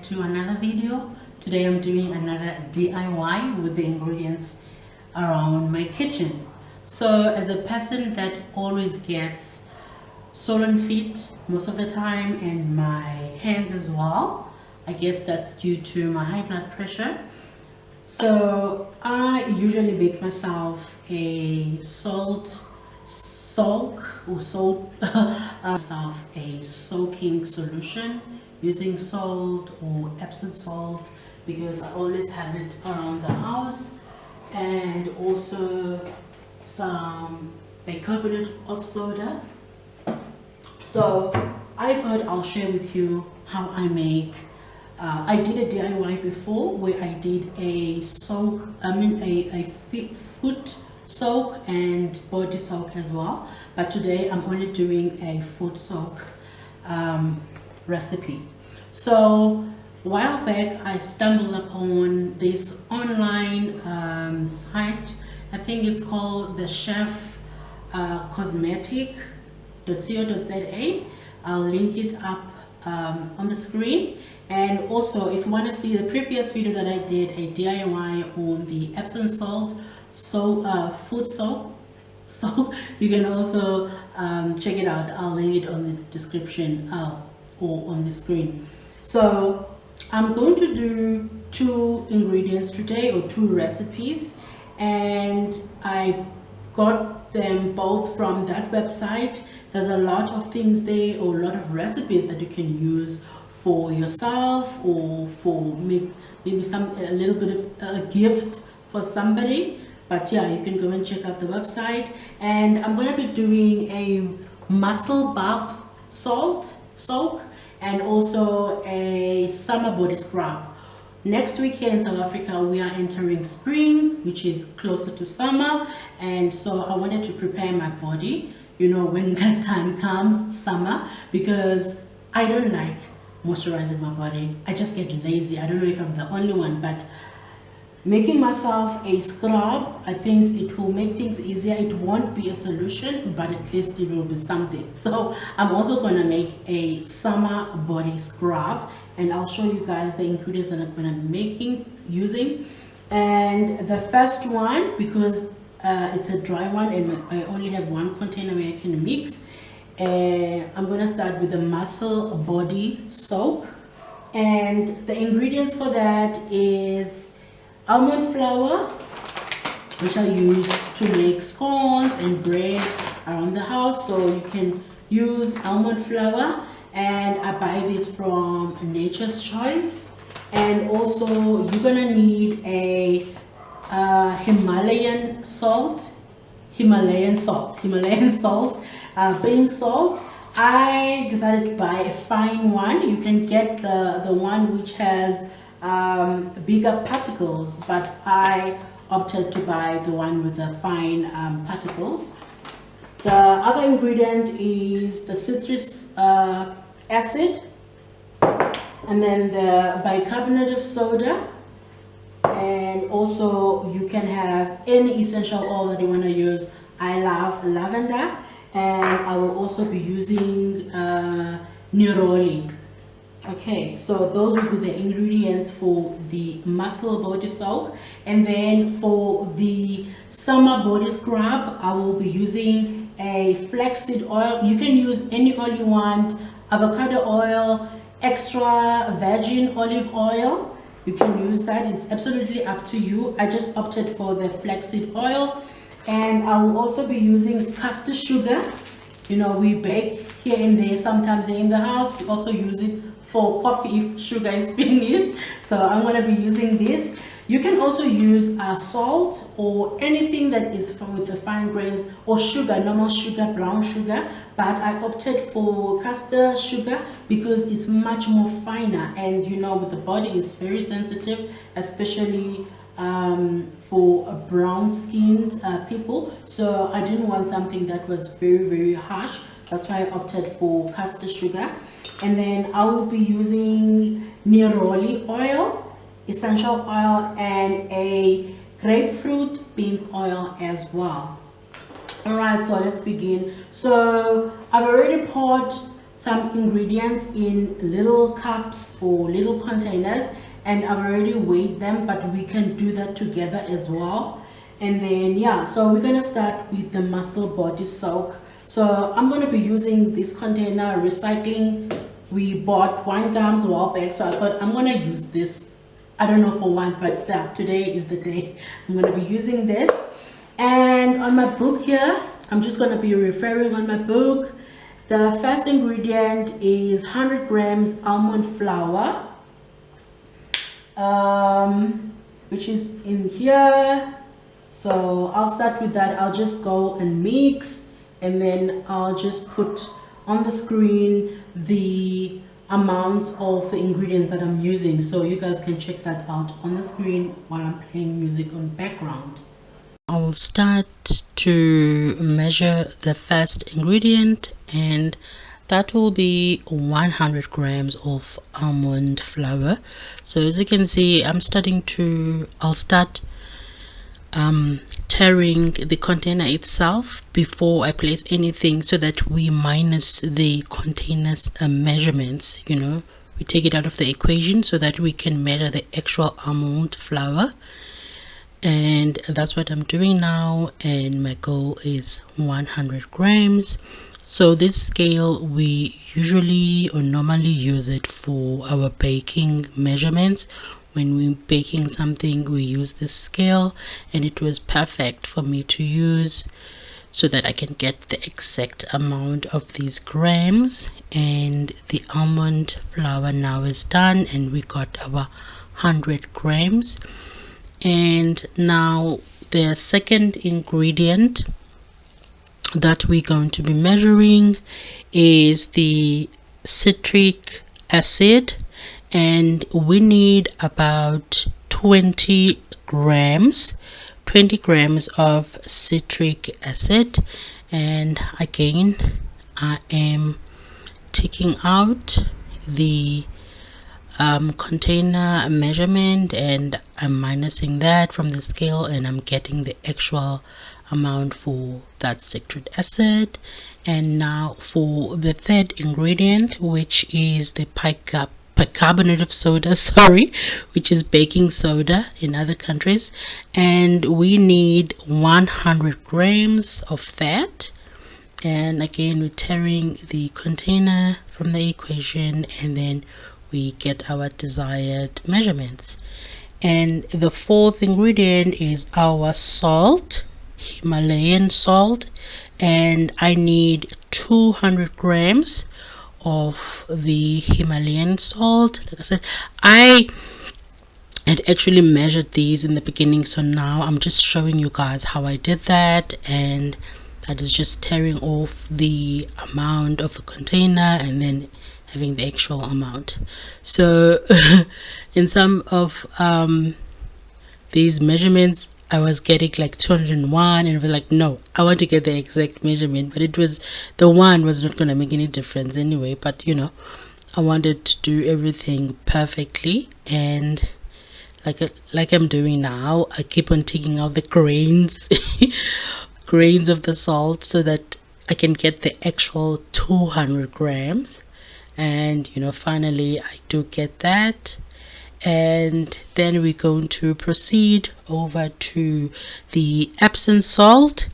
to another video. Today I'm doing another DIY with the ingredients around my kitchen. So as a person that always gets swollen feet most of the time, and my hands as well, I guess that's due to my high blood pressure. So I usually make myself a salt soak or salt myself a soaking solution using salt or Epsom salt, because I always have it around the house, and also some bicarbonate of soda. So I thought I'll share with you how I make. I did a DIY before where I did a soak, a foot soak and body soak as well, but today I'm only doing a foot soak recipe. So a while back I stumbled upon this online site. I think it's called the Chef Cosmetic.co.za. I'll link it up on the screen. And also, if you want to see the previous video that I did, a DIY on the Epsom salt food soak, so you can also check it out. I'll link it on the description or on the screen. So I'm going to do 2 ingredients today, or 2 recipes, and I got them both from that website. There's a lot of things there, or a lot of recipes that you can use for yourself, or for maybe a little bit of a gift for somebody. But yeah, you can go and check out the website. And I'm going to be doing a mussel bath salt soak, and also a summer body scrub. Next week here in South Africa, we are entering spring, which is closer to summer, and so I wanted to prepare my body, you know, when that time comes, summer, because I don't like moisturizing my body. I just get lazy. I don't know if I'm the only one, but making myself a scrub, I think it will make things easier. It won't be a solution, but at least it will be something. So I'm also going to make a summer body scrub, and I'll show you guys the ingredients that I'm going to be using. And the first one, because it's a dry one and I only have 1 container where I can mix, I'm going to start with the mussel body soak. And the ingredients for that is almond flour, which I use to make scones and bread around the house. So you can use almond flour, and I buy this from Nature's Choice. And also you're gonna need a Himalayan salt, pink salt. I decided to buy a fine one. You can get the one which has bigger particles, but I opted to buy the one with the fine particles. The other ingredient is the citrus acid, and then the bicarbonate of soda, and also you can have any essential oil that you want to use. I love lavender, and I will also be using neroli. Okay, so those will be the ingredients for the mussel body soak. And then for the summer body scrub, I will be using a flaxseed oil. You can use any oil you want, avocado oil, extra virgin olive oil. You can use that. It's absolutely up to you. I just opted for the flaxseed oil. And I will also be using caster sugar. You know, we bake here and there sometimes here in the house. We also use it for coffee if sugar is finished. So I'm going to be using this. You can also use salt or anything that is with the fine grains, or sugar, normal sugar, brown sugar, but I opted for caster sugar because it's much more finer, and you know, with the body is very sensitive, especially for brown skinned people. So I didn't want something that was very harsh. That's why I opted for caster sugar. And then I will be using neroli oil, essential oil, and a grapefruit pink oil as well. All right, so let's begin. So I've already poured some ingredients in little cups or little containers, and I've already weighed them, but we can do that together as well. And then yeah, so we're gonna start with the muscle body soak. So I'm gonna be using this container, recycling. We bought wine gums a while back, so I thought I'm gonna use this. I don't know for one, but yeah, today is the day I'm gonna be using this. And on my book here, I'm just gonna be referring on my book. The first ingredient is 100 grams almond flour, which is in here. So I'll start with that. I'll just go and mix, and then I'll just put on the screen the amounts of the ingredients that I'm using, so you guys can check that out on the screen while I'm playing music on background. I'll start to measure the first ingredient, and that will be 100 grams of almond flour. So as you can see, I'll start tearing the container itself before I place anything, so that we minus the container's measurements. We take it out of the equation so that we can measure the actual almond flour. And that's what I'm doing now, and my goal is 100 grams. So this scale, we usually or normally use it for our baking measurements. When we're baking something, we use this scale, and it was perfect for me to use so that I can get the exact amount of these grams. And the almond flour now is done, and we got our 100 grams. And now the second ingredient that we're going to be measuring is the citric acid, and we need about 20 grams of citric acid. And again, I am taking out the container measurement, and I'm minusing that from the scale, and I'm getting the actual amount for that citric acid. And now for the third ingredient, which is the bicarbonate of soda, which is baking soda in other countries, and we need 100 grams of that. And again, we're tearing the container from the equation, and then we get our desired measurements. And the fourth ingredient is our salt, Himalayan salt, and I need 200 grams of the Himalayan salt. Like I said, I had actually measured these in the beginning, so now I'm just showing you guys how I did that. And that is just tearing off the amount of the container and then having the actual amount. So in some of these measurements, I was getting like 201, and I was like, no, I want to get the exact measurement, but the one was not going to make any difference anyway. But I wanted to do everything perfectly, and like I'm doing now, I keep on taking out the grains grains of the salt so that I can get the actual 200 grams. And finally I do get that. And then we're going to proceed over to the Epsom salt.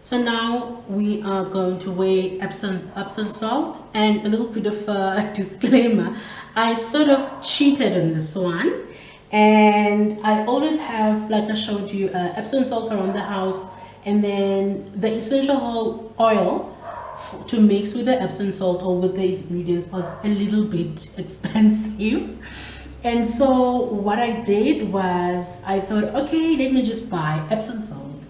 So now we are going to weigh Epsom salt. And a little bit of a disclaimer, I sort of cheated on this one, and I always have, like I showed you, Epsom salt around the house, and then the essential oil to mix with the Epsom salt or with the ingredients was a little bit expensive. And so what I did was I thought, okay, let me just buy Epsom salt,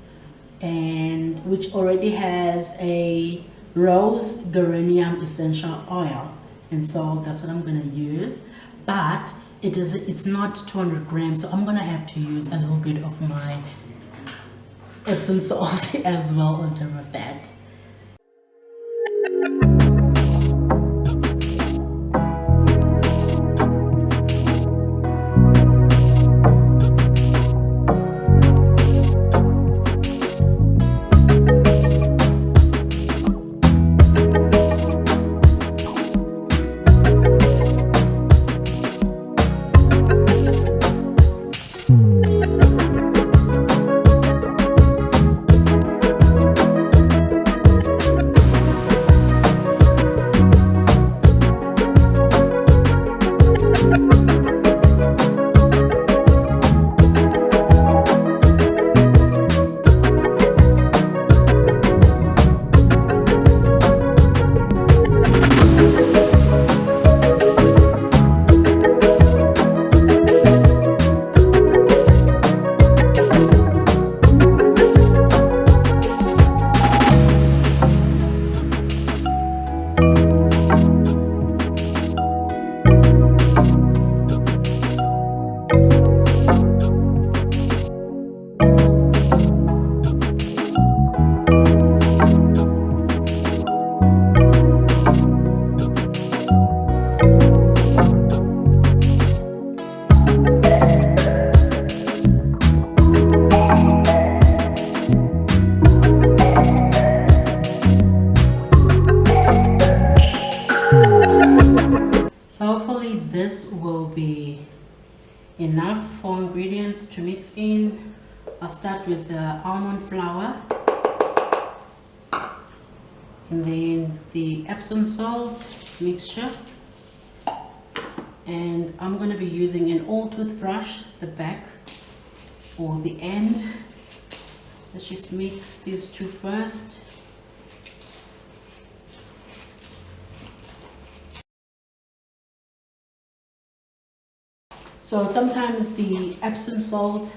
and which already has a rose geranium essential oil, and so that's what I'm going to use. But it's not 200 grams, so I'm going to have to use a little bit of my Epsom salt as well on top of that. Hopefully this will be enough for ingredients to mix in. I'll start with the almond flour, and then the Epsom salt mixture, and I'm going to be using an old toothbrush, the back or the end. Let's just mix these two first. So sometimes the Epsom salt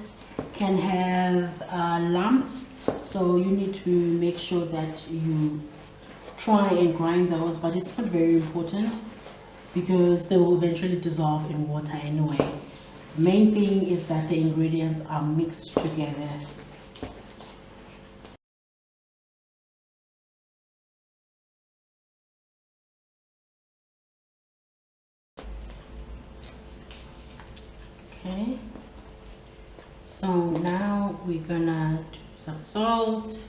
can have lumps, so you need to make sure that you try and grind those, but it's not very important because they will eventually dissolve in water anyway. The main thing is that the ingredients are mixed together. Okay, so now we're gonna do some salt.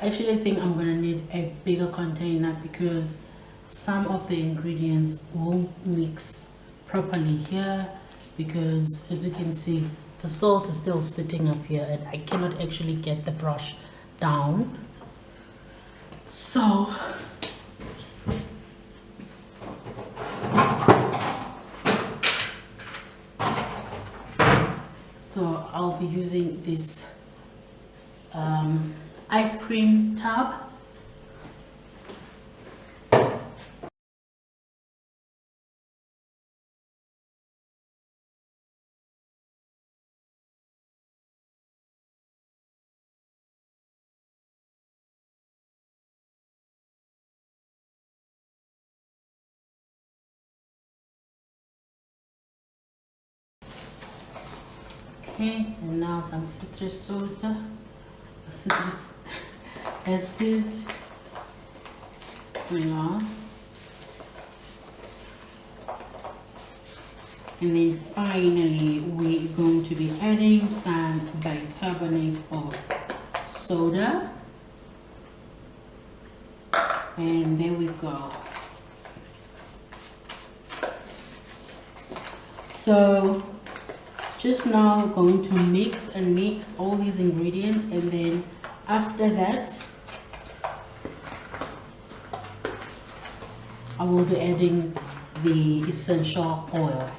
I actually think I'm gonna need a bigger container because some of the ingredients won't mix properly here, because as you can see the salt is still sitting up here and I cannot actually get the brush down. So I'll be using this ice cream tub. Okay, and now some citrus soda, citrus acid. Yeah. And then finally we're going to be adding some bicarbonate of soda. And there we go. So just now going to mix and mix all these ingredients, and then after that I will be adding the essential oil.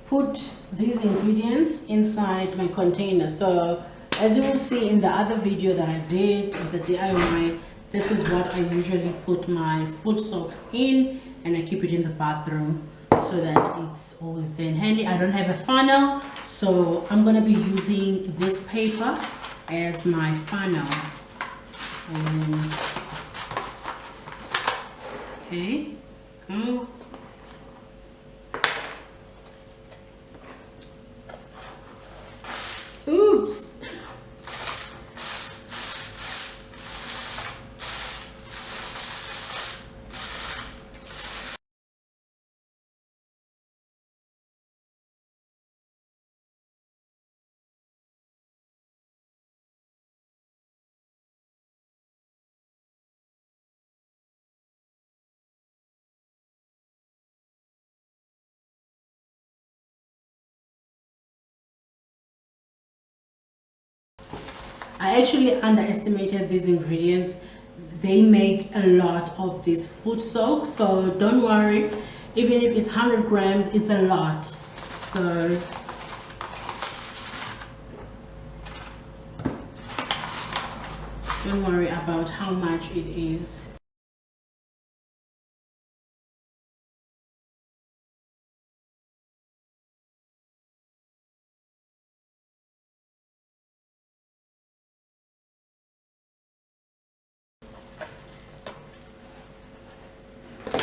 Put these ingredients inside my container. So as you will see in the other video that I did, the DIY, this is what I usually put my food soaks in, and I keep it in the bathroom so that it's always there and handy. I don't have a funnel, so I'm going to be using this paper as my funnel. And okay, go. Oops. I actually underestimated these ingredients. They make a lot of this food soak, so don't worry, even if it's 100 grams, it's a lot. So don't worry about how much it is.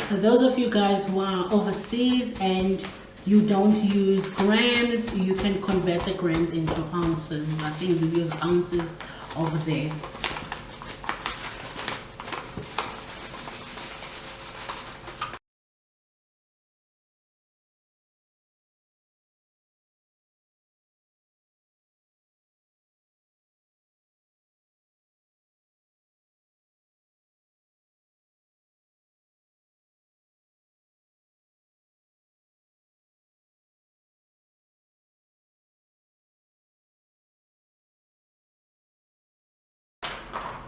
So those of you guys who are overseas and you don't use grams, you can convert the grams into ounces. I think you use ounces over there.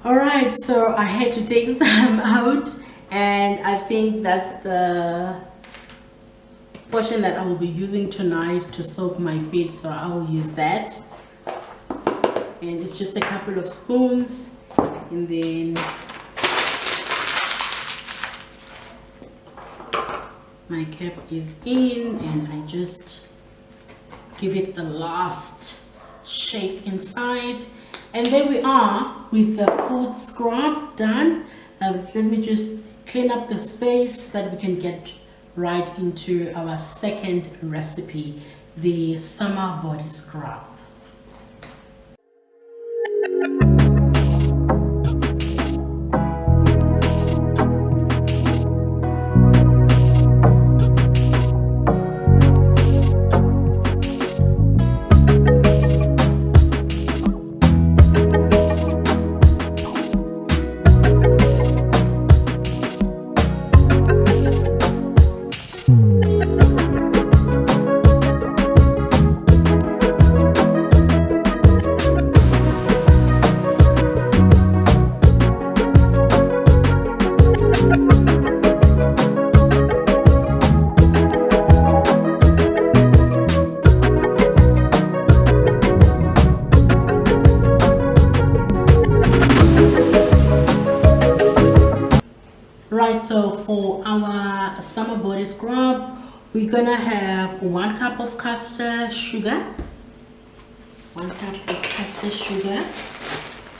Alright, so I had to take some out, and I think that's the portion that I will be using tonight to soak my feet, so I'll use that. And it's just a couple of spoons, and then my cap is in, and I just give it the last shake inside. And there we are with the food scrub done. Let me just clean up the space so that we can get right into our second recipe, the summer body scrub. Right, so for our summer body scrub, we're gonna have 1 cup of castor sugar. 1 cup of castor sugar.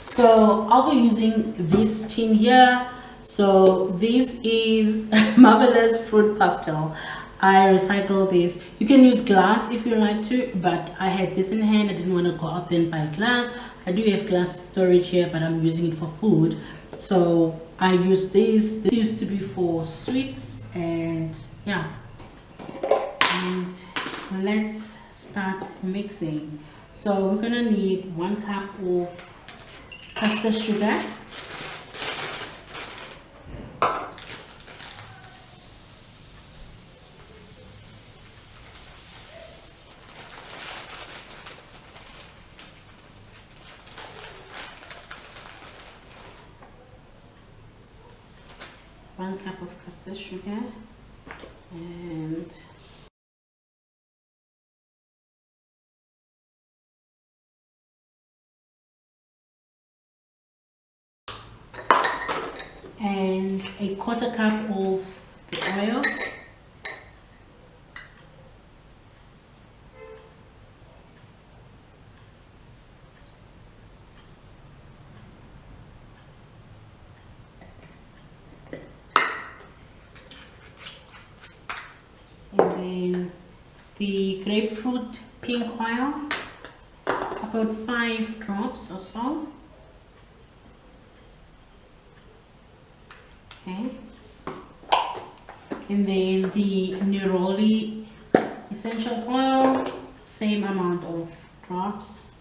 So I'll be using this tin here. So this is Marvelous Fruit Pastel. I recycle this. You can use glass if you like to, but I had this in hand. I didn't want to go out there and buy glass. I do have glass storage here, but I'm using it for food. So I use this. This used to be for sweets, and yeah. And let's start mixing. So we're gonna need 1 cup of castor sugar. One cup of castor sugar, and a 1/4 cup of the oil. And then the grapefruit pink oil, about 5 drops or so. Okay. And then the neroli essential oil, same amount of drops.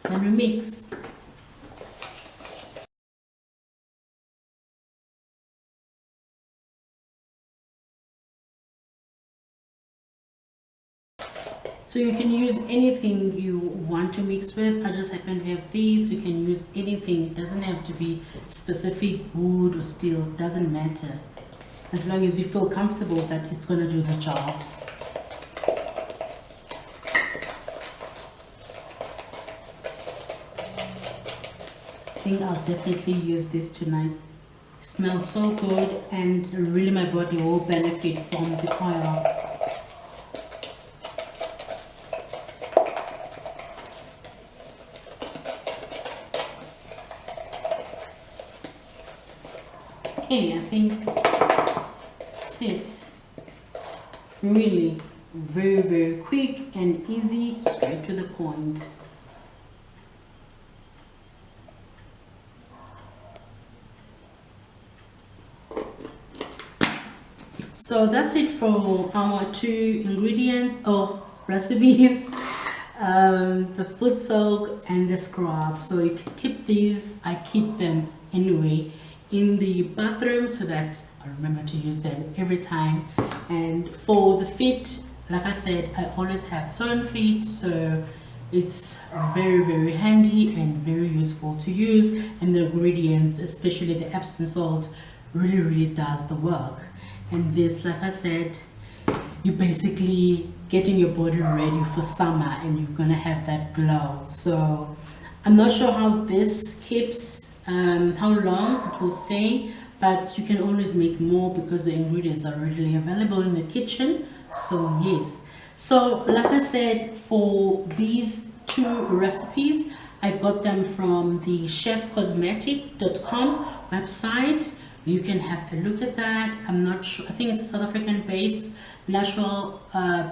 Then we mix. So you can use anything you want to mix with. I just happen to have these. You can use anything. It doesn't have to be specific wood or steel. It doesn't matter, as long as you feel comfortable that it's going to do the job. I think I'll definitely use this tonight. It smells so good, and really my body will benefit from the oil. Okay, I think that's it. Really very, very quick and easy, straight to the point. So that's it for our 2 ingredients or recipes, the foot soak and the scrub. So you can keep these. I keep them anyway in the bathroom so that I remember to use them every time. And for the feet, like I said, I always have swollen feet, so it's very, very handy and very useful to use. And the ingredients, especially the Epsom salt, really does the work. And this, like I said, you basically getting your body ready for summer, and you're gonna have that glow. So I'm not sure how this keeps, how long it will stay, but you can always make more because the ingredients are readily available in the kitchen. So yes, so like I said, for these 2 recipes, I got them from the chefcosmetic.com website. You can have a look at that. I'm not sure, I think it's a South African based natural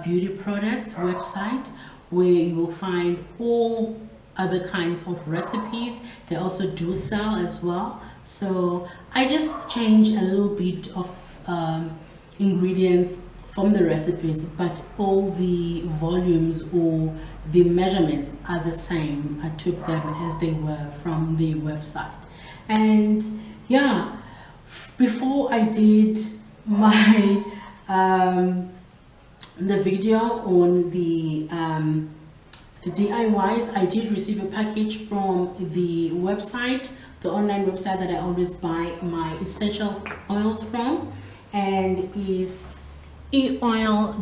beauty products website where you will find all other kinds of recipes. They also do sell as well. So I just change a little bit of ingredients from the recipes, but all the volumes or the measurements are the same. I took them as they were from the website. And yeah, before I did my the video on the DIYs, I did receive a package from the website, the online website that I always buy my essential oils from, and is eoil.co.za.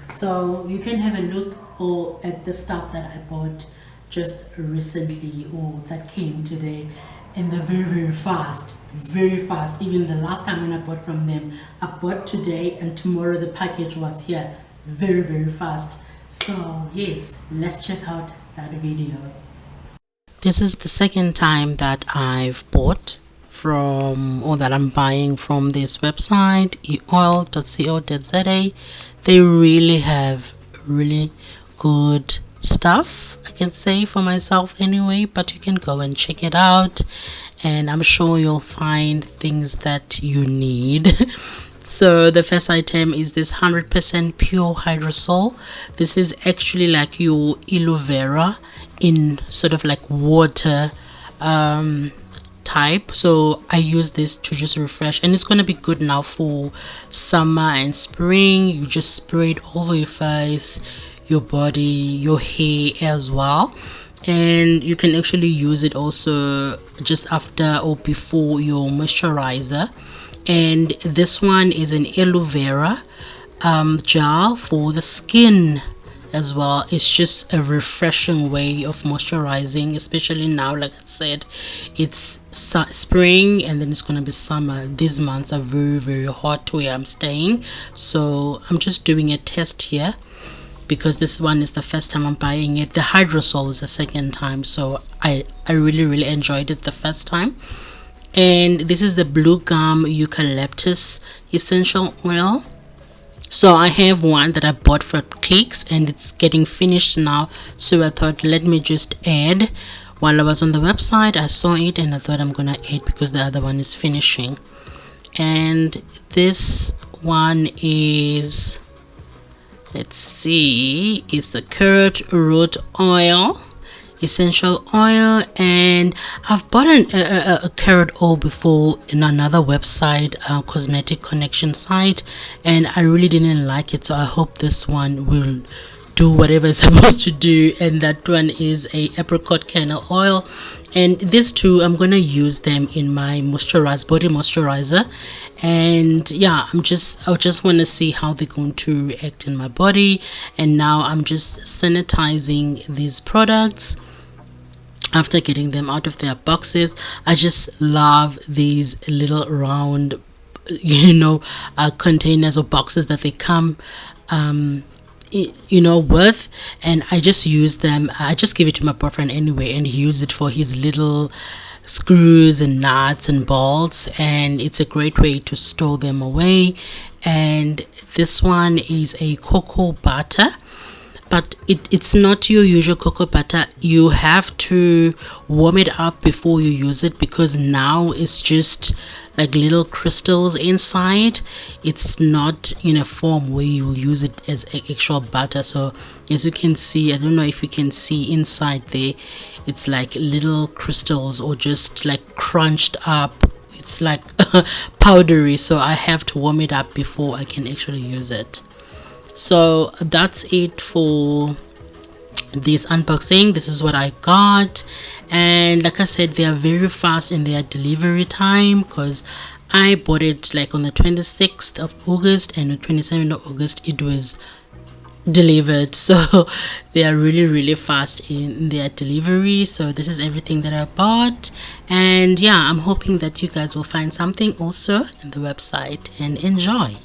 So you can have a look or at the stuff that I bought just recently or that came today, and they're very fast. Even the last time when I bought from them, I bought today and tomorrow the package was here. Very fast. So yes, let's check out that video. This is the second time that I've bought from, or that I'm buying from this website, eoil.co.za. They really have really good stuff, I can say for myself anyway, but you can go and check it out, and I'm sure you'll find things that you need. So the first item is this 100% pure hydrosol. This is actually like your aloe vera in sort of like water type. So I use this to just refresh, and it's going to be good now for summer and spring. You just spray it all over your face, your body, your hair as well, and you can actually use it also just after or before your moisturizer. And this one is an aloe vera gel for the skin as well. It's just a refreshing way of moisturizing, especially now. Like I said, it's spring and then it's gonna be summer. These months are very hot where I'm staying, so I'm just doing a test here because this one is the first time I'm buying it. The hydrosol is the second time, so I really enjoyed it the first time. And this is the blue gum eucalyptus essential oil. So I have one that I bought for clicks and it's getting finished now, so I thought let me just add. While I was on the website, I saw it and I thought I'm gonna add because the other one is finishing. And this one is, let's see, it's a carrot root oil. essential oil, and I've bought a carrot oil before in another website, cosmetic connection site, and I really didn't like it, so I hope this one will do whatever it's supposed to do. And that one is a apricot kernel oil, and these two I'm gonna use them in my body moisturizer. And yeah, I just want to see how they're going to react in my body. And now I'm just sanitizing these products after getting them out of their boxes. I just love these little round containers or boxes that they come with, and I just use them. I just give it to my boyfriend anyway, and he uses it for his little screws and nuts and bolts, and it's a great way to store them away. And this one is a cocoa butter, but it's not your usual cocoa butter. You have to warm it up before you use it, because now it's just like little crystals inside. It's not in a form where you will use it as actual butter. So as you can see, I don't know if you can see inside there, it's like little crystals or just like crunched up. It's like powdery, so I have to warm it up before I can actually use it. So that's it for this unboxing. This is what I got, and like I said, they are very fast in their delivery time, because I bought it like on the 26th of August, and on 27th of August it was delivered. So they are really fast in their delivery. So this is everything that I bought, and yeah, I'm hoping that you guys will find something also in the website and enjoy.